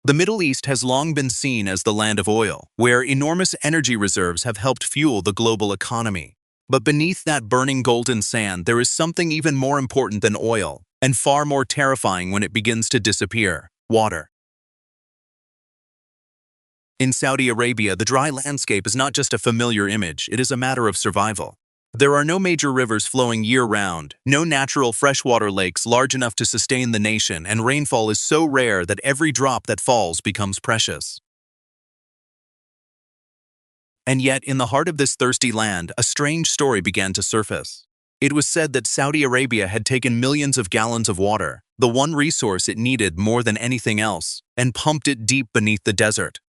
The Middle East has long been seen as the land of oil, where enormous energy reserves have helped fuel the global economy. But beneath that burning golden sand, there is something even more important than oil, and far more terrifying when it begins to disappear: water. In Saudi Arabia, the dry landscape is not just a familiar image, it is a matter of survival. There are no major rivers flowing year-round, no natural freshwater lakes large enough to sustain the nation, and rainfall is so rare that every drop that falls becomes precious. And yet, in the heart of this thirsty land, a strange story began to surface. It was said that Saudi Arabia had taken millions of gallons of water, the one resource it needed more than anything else, and pumped it deep beneath the desert.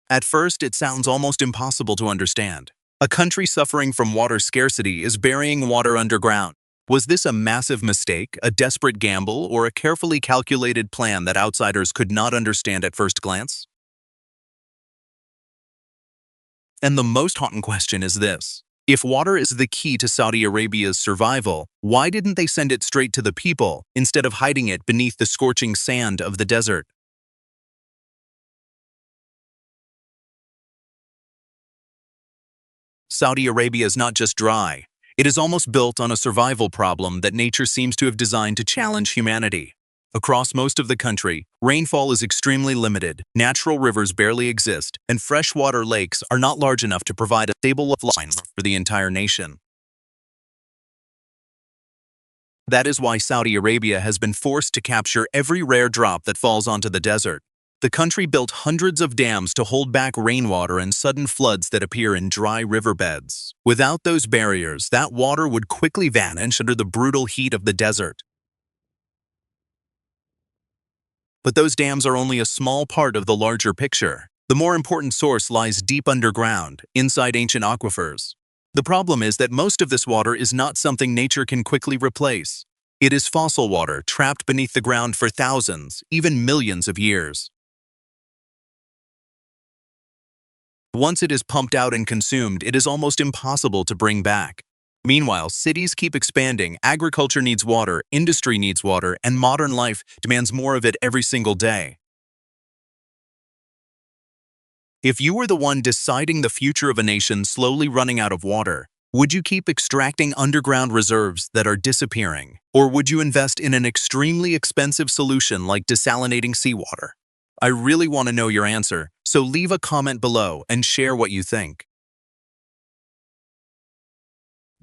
At first, it sounds almost impossible to understand. A country suffering from water scarcity is burying water underground. Was this a massive mistake, a desperate gamble, or a carefully calculated plan that outsiders could not understand at first glance? And the most haunting question is this: if water is the key to Saudi Arabia's survival, why didn't they send it straight to the people instead of hiding it beneath the scorching sand of the desert? Saudi Arabia is not just dry. It is almost built on a survival problem that nature seems to have designed to challenge humanity. Across most of the country, rainfall is extremely limited, natural rivers barely exist, and freshwater lakes are not large enough to provide a stable lifeline for the entire nation. That is why Saudi Arabia has been forced to capture every rare drop that falls onto the desert. The country built hundreds of dams to hold back rainwater and sudden floods that appear in dry riverbeds. Without those barriers, that water would quickly vanish under the brutal heat of the desert. But those dams are only a small part of the larger picture. The more important source lies deep underground, inside ancient aquifers. The problem is that most of this water is not something nature can quickly replace. It is fossil water trapped beneath the ground for thousands, even millions of years. Once it is pumped out and consumed, it is almost impossible to bring back. Meanwhile, cities keep expanding, agriculture needs water, industry needs water, and modern life demands more of it every single day. If you were the one deciding the future of a nation slowly running out of water, would you keep extracting underground reserves that are disappearing? Or would you invest in an extremely expensive solution like desalinating seawater? I really want to know your answer, so leave a comment below and share what you think.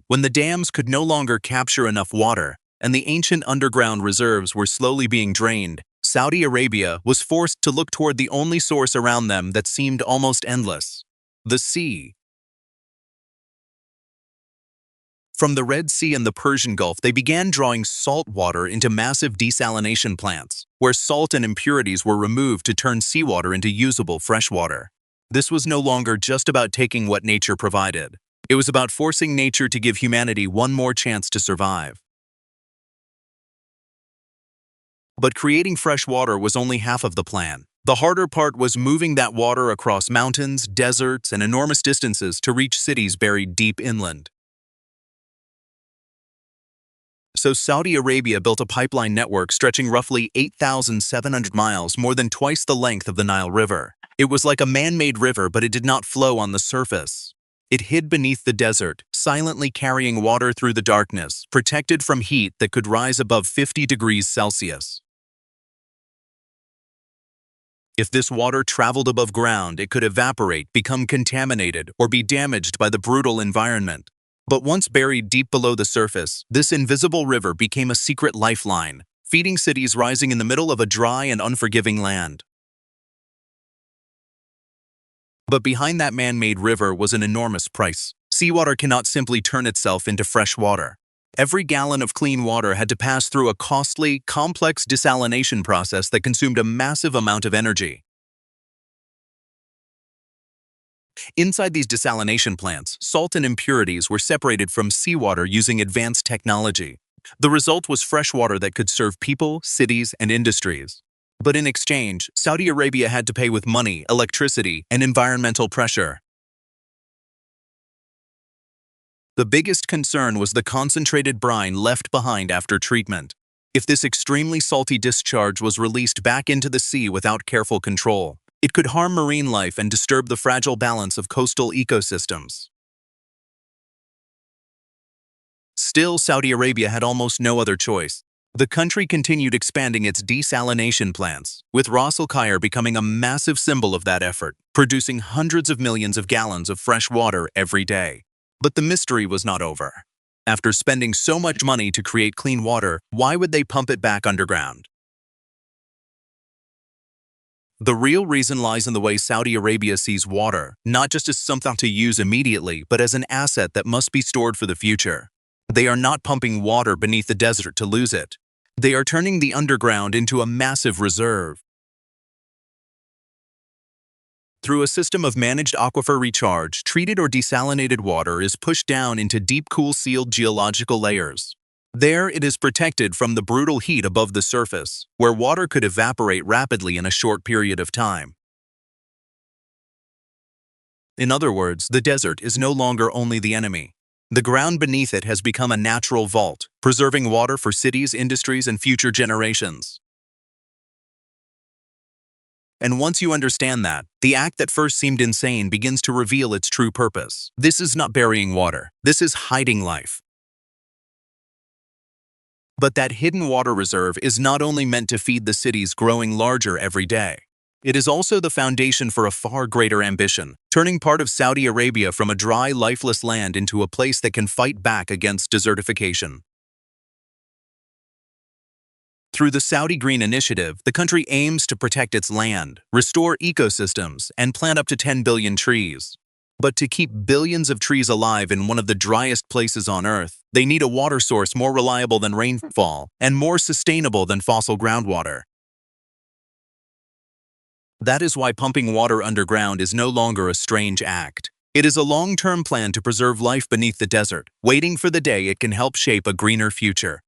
When the dams could no longer capture enough water and the ancient underground reserves were slowly being drained, Saudi Arabia was forced to look toward the only source around them that seemed almost endless: the sea. From the Red Sea and the Persian Gulf, they began drawing salt water into massive desalination plants, where salt and impurities were removed to turn seawater into usable freshwater. This was no longer just about taking what nature provided. It was about forcing nature to give humanity one more chance to survive. But creating fresh water was only half of the plan. The harder part was moving that water across mountains, deserts, and enormous distances to reach cities buried deep inland. So Saudi Arabia built a pipeline network stretching roughly 8,700 miles, more than twice the length of the Nile River. It was like a man-made river, but it did not flow on the surface. It hid beneath the desert, silently carrying water through the darkness, protected from heat that could rise above 50 degrees Celsius. If this water traveled above ground, it could evaporate, become contaminated, or be damaged by the brutal environment. But once buried deep below the surface, this invisible river became a secret lifeline, feeding cities rising in the middle of a dry and unforgiving land. But behind that man-made river was an enormous price. Seawater cannot simply turn itself into fresh water. Every gallon of clean water had to pass through a costly, complex desalination process that consumed a massive amount of energy. Inside these desalination plants, salt and impurities were separated from seawater using advanced technology. The result was fresh water that could serve people, cities, and industries. But in exchange, Saudi Arabia had to pay with money, electricity, and environmental pressure. The biggest concern was the concentrated brine left behind after treatment. If this extremely salty discharge was released back into the sea without careful control, it could harm marine life and disturb the fragile balance of coastal ecosystems. Still, Saudi Arabia had almost no other choice. The country continued expanding its desalination plants, with Ras Al Khair becoming a massive symbol of that effort, producing hundreds of millions of gallons of fresh water every day. But the mystery was not over. After spending so much money to create clean water, why would they pump it back underground? The real reason lies in the way Saudi Arabia sees water, not just as something to use immediately, but as an asset that must be stored for the future. They are not pumping water beneath the desert to lose it. They are turning the underground into a massive reserve. Through a system of managed aquifer recharge, treated or desalinated water is pushed down into deep, cool, sealed geological layers. There, it is protected from the brutal heat above the surface, where water could evaporate rapidly in a short period of time. In other words, the desert is no longer only the enemy. The ground beneath it has become a natural vault, preserving water for cities, industries, and future generations. And once you understand that, the act that first seemed insane begins to reveal its true purpose. This is not burying water. This is hiding life. But that hidden water reserve is not only meant to feed the cities growing larger every day. It is also the foundation for a far greater ambition, turning part of Saudi Arabia from a dry, lifeless land into a place that can fight back against desertification. Through the Saudi Green Initiative, the country aims to protect its land, restore ecosystems, and plant up to 10 billion trees. But to keep billions of trees alive in one of the driest places on Earth, they need a water source more reliable than rainfall and more sustainable than fossil groundwater. That is why pumping water underground is no longer a strange act. It is a long-term plan to preserve life beneath the desert, waiting for the day it can help shape a greener future.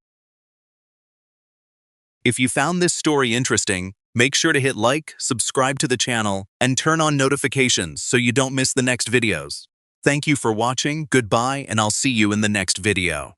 If you found this story interesting, make sure to hit like, subscribe to the channel, and turn on notifications so you don't miss the next videos. Thank you for watching, goodbye, and I'll see you in the next video.